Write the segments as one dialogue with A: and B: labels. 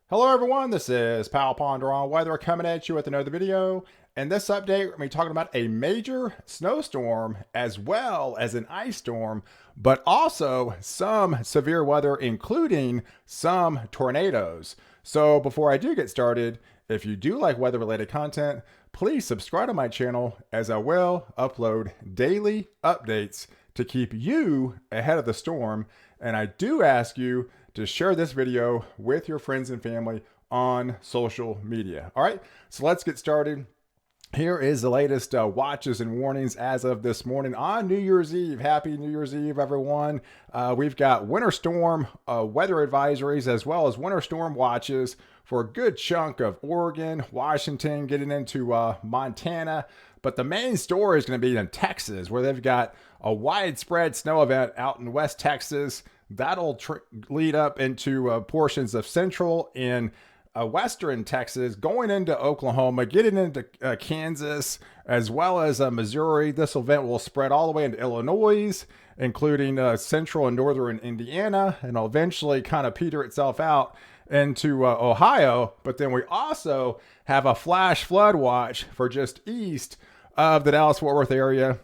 A: Hello everyone, this is Pal Ponder on Weather coming at you with another video. In this update, we're going to be talking about a major snowstorm as well as an ice storm, but also some severe weather, including some tornadoes. So before I do get started, if you do like weather-related content, please subscribe to my channel as I will upload daily updates to keep you ahead of the storm. And I do ask you to share this video with your friends and family on social media. All right, so let's get started. Here is the latest watches and warnings as of this morning on New Year's Eve. Happy New Year's Eve, everyone. We've got winter storm weather advisories as well as winter storm watches for a good chunk of Oregon, Washington, getting into Montana. But the main story is going to be in Texas, where they've got a widespread snow event out in West Texas. That'll lead up into portions of central and western Texas, going into Oklahoma, getting into Kansas, as well as Missouri. This event will spread all the way into Illinois, including central and northern Indiana, and will eventually kind of peter itself out into Ohio. But then we also have a flash flood watch for just east of the Dallas-Fort Worth area.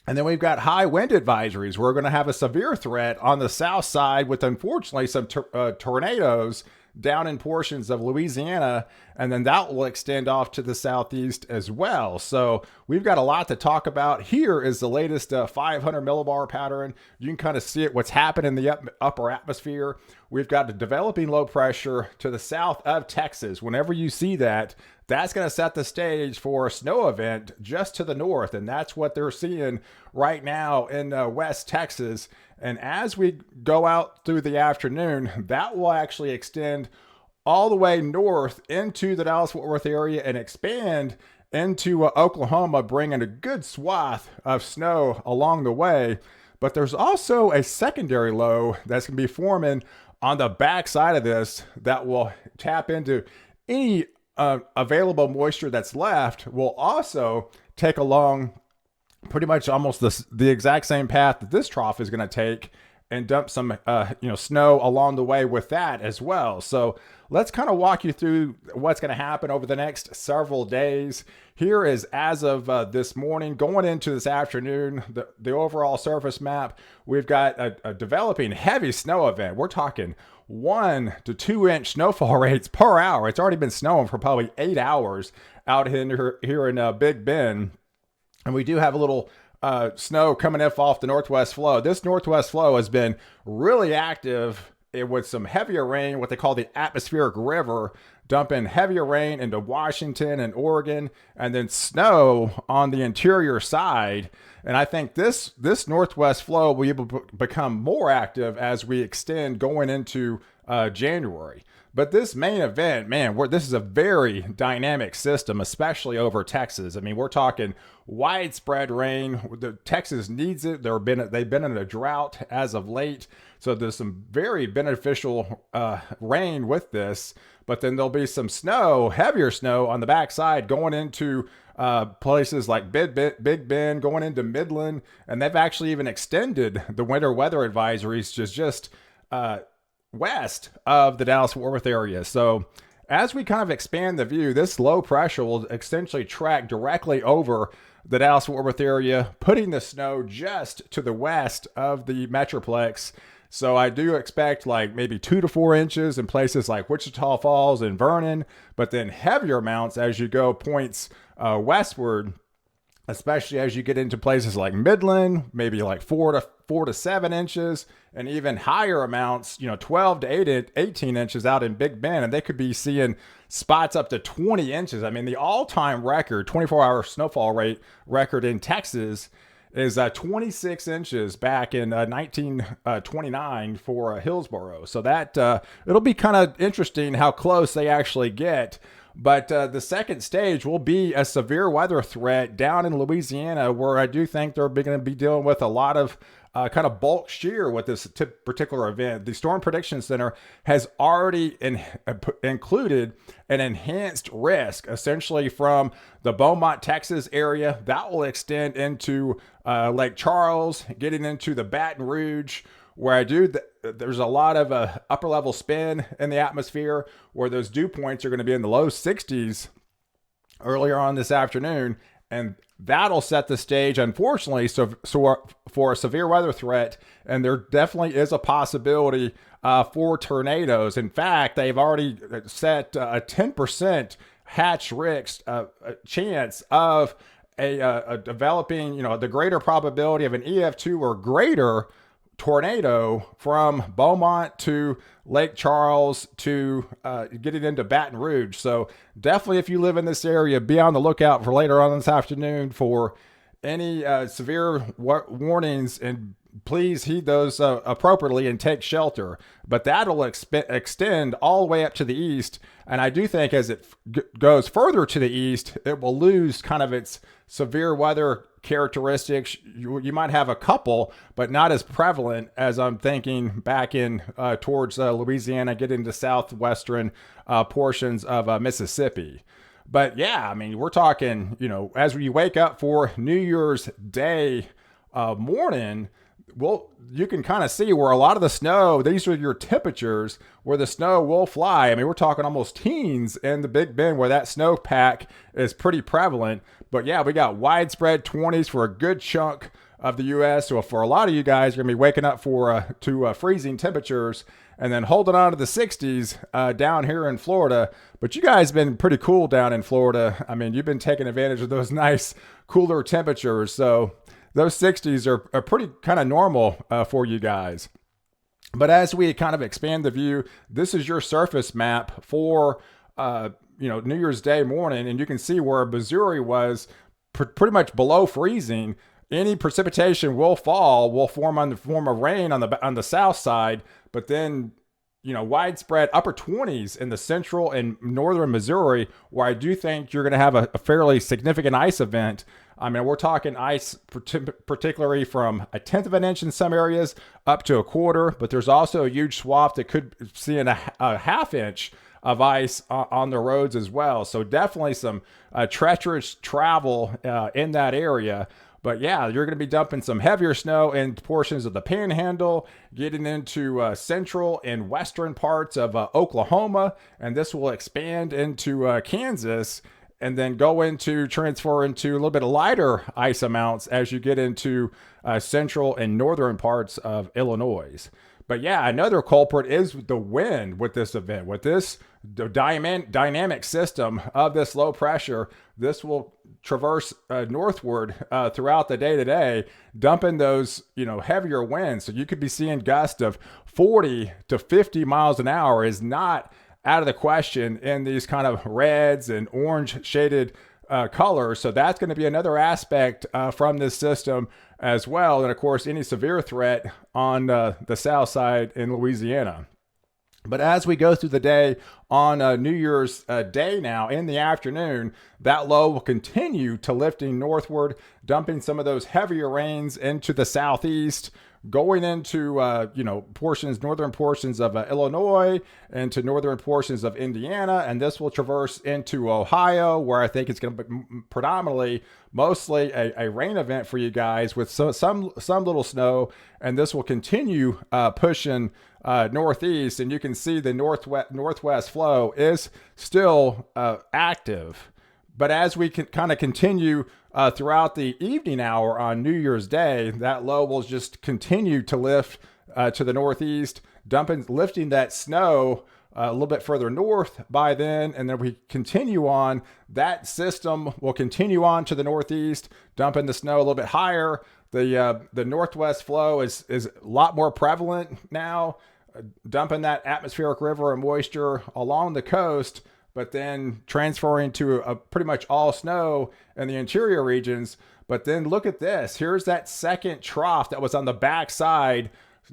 A: And then we've got high wind advisories. We're going to have a severe threat on the south side with, unfortunately, some tornadoes down in portions of Louisiana, and then that will extend off to the southeast as well. So we've got a lot to talk about. Here is the latest 500 millibar pattern. You can kind of see it, what's happened in the upper atmosphere. We've got a developing low pressure to the south of Texas. Whenever you see that, that's going to set the stage for a snow event just to the north, and that's what they're seeing right now in West Texas. And as we go out through the afternoon, that will actually extend all the way north into the Dallas-Fort Worth area and expand into Oklahoma, bringing a good swath of snow along the way. But there's also a secondary low that's going to be forming on the backside of this that will tap into any available moisture that's left, will also take along pretty much almost the exact same path that this trough is going to take and dump some snow along the way with that as well. So let's kind of walk you through what's going to happen over the next several days. Here is as of this morning, going into this afternoon, the overall surface map. We've got a developing heavy snow event. We're talking 1 to 2 inch snowfall rates per hour. It's already been snowing for probably 8 hours out here in Big Bend. And we do have a little snow coming off the northwest flow. This northwest flow has been really active with some heavier rain, what they call the atmospheric river, dumping heavier rain into Washington and Oregon, and then snow on the interior side. And I think this northwest flow will become more active as we extend going into January. But this main event, man, this is a very dynamic system, especially over Texas. I mean, we're talking widespread rain. Texas needs it. They've been in a drought as of late. So there's some very beneficial rain with this. But then there'll be some snow, heavier snow on the backside going into places like Big Bend, going into Midland. And they've actually even extended the winter weather advisories just west of the Dallas-Fort Worth area. So as we kind of expand the view, this low pressure will essentially track directly over the Dallas-Fort Worth area, putting the snow just to the west of the Metroplex. So I do expect like maybe 2 to 4 inches in places like Wichita Falls and Vernon, but then heavier amounts as you go points westward, especially as you get into places like Midland, maybe like 4 to 7 inches, and even higher amounts, 12 to 18 inches out in Big Bend. And they could be seeing spots up to 20 inches. I mean, the all-time record, 24-hour snowfall rate record in Texas is 26 inches back in 1929 for Hillsborough. So that it'll be kind of interesting how close they actually get. But the second stage will be a severe weather threat down in Louisiana, where I do think they're going to be dealing with a lot of kind of bulk shear with this particular event. The Storm Prediction Center has already included an enhanced risk, essentially from the Beaumont, Texas area. That will extend into Lake Charles, getting into the Baton Rouge, where there's a lot of upper level spin in the atmosphere, where those dew points are going to be in the low 60s earlier on this afternoon, and that'll set the stage, unfortunately, for a severe weather threat. And there definitely is a possibility for tornadoes. In fact, they've already set a 10% hatch risk chance of a developing, the greater probability of an EF2 or greater tornado from Beaumont to Lake Charles to getting into Baton Rouge. So definitely, if you live in this area, be on the lookout for later on this afternoon for any severe warnings, and please heed those appropriately and take shelter. But that'll extend all the way up to the east. And I do think as it goes further to the east, it will lose kind of its severe weather characteristics. You might have a couple, but not as prevalent as I'm thinking back in towards Louisiana, getting to southwestern portions of Mississippi. But yeah, I mean, we're talking, as we wake up for New Year's Day morning, well, you can kind of see where a lot of the snow, these are your temperatures where the snow will fly. I mean, we're talking almost teens in the Big Bend, where that snowpack is pretty prevalent. But yeah, we got widespread 20s for a good chunk of the U.S. So for a lot of you guys, you're going to be waking up to freezing temperatures, and then holding on to the 60s down here in Florida. But you guys have been pretty cool down in Florida. I mean, you've been taking advantage of those nice cooler temperatures. So those 60s are pretty kind of normal for you guys. But as we kind of expand the view, this is your surface map for New Year's Day morning, and you can see where Missouri was pretty much below freezing. Any precipitation will form on the form of rain on the south side, but then widespread upper 20s in the central and northern Missouri, where I do think you're going to have a fairly significant ice event. I mean, we're talking ice particularly from 1/10 of an inch in some areas up to 1/4, but there's also a huge swath that could see a 1/2 inch of ice on the roads as well. So definitely some treacherous travel in that area. But yeah, you're going to be dumping some heavier snow in portions of the Panhandle, getting into central and western parts of Oklahoma, and this will expand into Kansas, and then transfer into a little bit of lighter ice amounts as you get into central and northern parts of Illinois. But yeah, another culprit is the wind with this event. With this dynamic system of this low pressure, this will traverse northward throughout the day today, dumping those heavier winds. So you could be seeing gusts of 40 to 50 miles an hour is not out of the question in these kind of reds and orange shaded colors. So that's going to be another aspect from this system as well. And of course, any severe threat on the south side in Louisiana. But as we go through the day on New Year's Day now in the afternoon, that low will continue to lifting northward, dumping some of those heavier rains into the southeast, going into northern portions of Illinois and to northern portions of Indiana, and this will traverse into Ohio, where I think it's going to be mostly a rain event for you guys with some little snow, and this will continue pushing northeast, and you can see the northwest flow is still active. But as we can kind of continue throughout the evening hour on New Year's Day, that low will just continue to lift to the northeast, lifting that snow a little bit further north by then. And then we continue on. That system will continue on to the northeast, dumping the snow a little bit higher. The northwest flow is a lot more prevalent now, dumping that atmospheric river and moisture along the coast, but then transferring to pretty much all snow in the interior regions. But then look at this. Here's that second trough that was on the backside,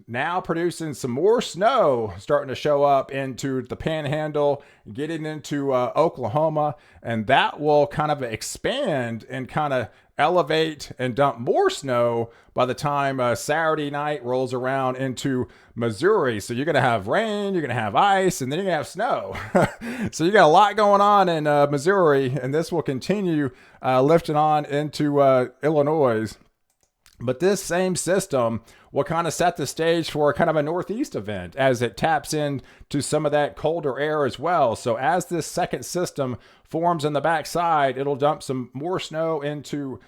A: now producing some more snow starting to show up into the Panhandle, getting into Oklahoma, and that will kind of expand and kind of elevate and dump more snow by the time Saturday night rolls around into Missouri. So you're going to have rain, you're going to have ice, and then you're going to have snow. So you got a lot going on in Missouri, and this will continue lifting on into Illinois. But this same system will kind of set the stage for kind of a northeast event as it taps into some of that colder air as well. So as this second system forms on the backside, it'll dump some more snow into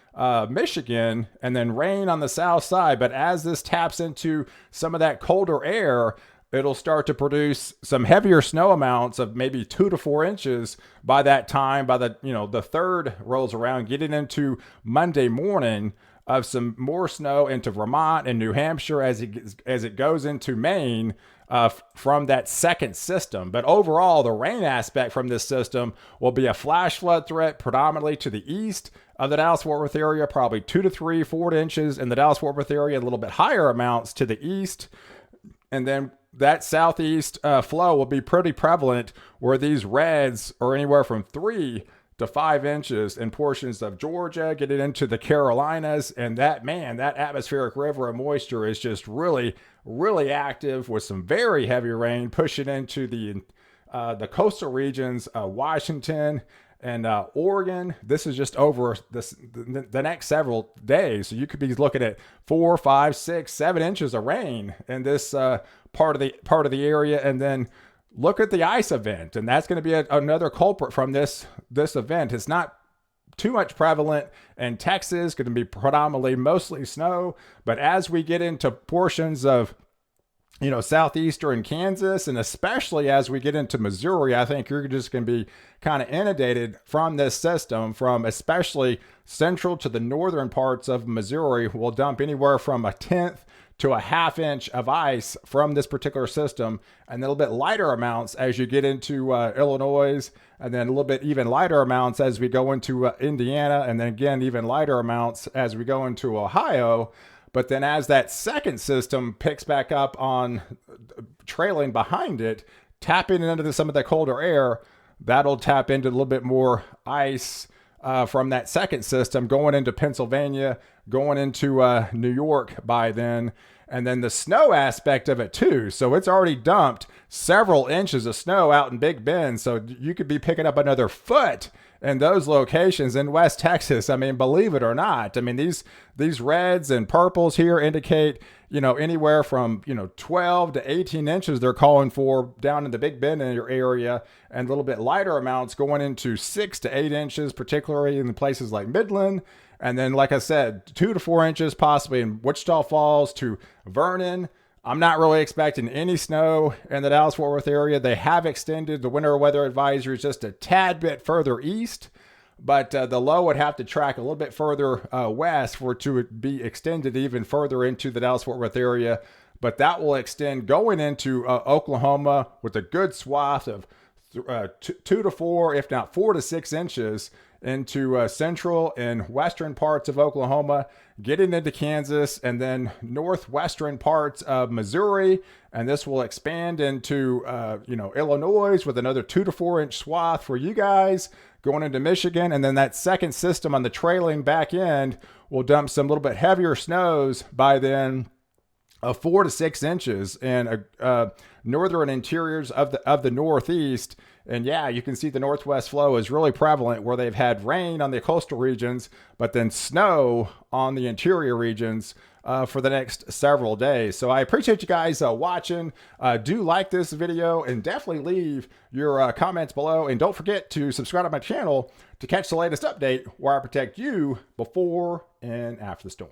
A: Michigan and then rain on the south side. But as this taps into some of that colder air, it'll start to produce some heavier snow amounts of maybe 2 to 4 inches by that time. By the third rolls around, getting into Monday morning, of some more snow into Vermont and New Hampshire as it goes into Maine from that second system. But overall, the rain aspect from this system will be a flash flood threat predominantly to the east of the Dallas-Fort Worth area, probably 2 to 3, 4 inches in the Dallas-Fort Worth area, a little bit higher amounts to the east. And then that southeast flow will be pretty prevalent where these reds are anywhere from 3 to 5 inches in portions of Georgia, getting into the Carolinas. And that atmospheric river of moisture is just really, really active with some very heavy rain pushing into the coastal regions, Washington and Oregon. This is just over the next several days. So you could be looking at 4, 5, 6, 7 inches of rain in this part of the area. And then look at the ice event, and that's going to be another culprit from this event. It's not too much prevalent in Texas, going to be predominantly mostly snow. But as we get into portions of southeastern Kansas, and especially as we get into Missouri, I think you're just going to be kind of inundated from this system, from especially central to the northern parts of Missouri. Will dump anywhere from 1/10 to 1/2 inch of ice from this particular system, and a little bit lighter amounts as you get into Illinois, and then a little bit even lighter amounts as we go into Indiana, and then again even lighter amounts as we go into Ohio. But then as that second system picks back up on trailing behind it, tapping into some of the colder air, that'll tap into a little bit more ice from that second system going into Pennsylvania, going into New York by then. And then the snow aspect of it too. So it's already dumped several inches of snow out in Big Bend. So you could be picking up another foot in those locations in West Texas. I mean, believe it or not. I mean, these reds and purples here indicate, anywhere from, 12 to 18 inches they're calling for down in the Big Bend area, and a little bit lighter amounts going into 6 to 8 inches, particularly in places like Midland. And then, like I said, 2 to 4 inches possibly in Wichita Falls to Vernon. I'm not really expecting any snow in the Dallas-Fort Worth area. They have extended the winter weather advisories just a tad bit further east, but the low would have to track a little bit further west for it to be extended even further into the Dallas-Fort Worth area. But that will extend going into Oklahoma with a good swath of 2 to 4, if not 4 to 6 inches into central and western parts of Oklahoma, getting into Kansas, and then northwestern parts of Missouri. And this will expand into, Illinois with another 2 to 4 inch swath for you guys going into Michigan. And then that second system on the trailing back end will dump some little bit heavier snows by then, 4 to 6 inches in northern interiors of the Northeast. And yeah, you can see the northwest flow is really prevalent where they've had rain on the coastal regions, but then snow on the interior regions for the next several days. So I appreciate you guys watching. Do like this video and definitely leave your comments below. And don't forget to subscribe to my channel to catch the latest update where I protect you before and after the storm.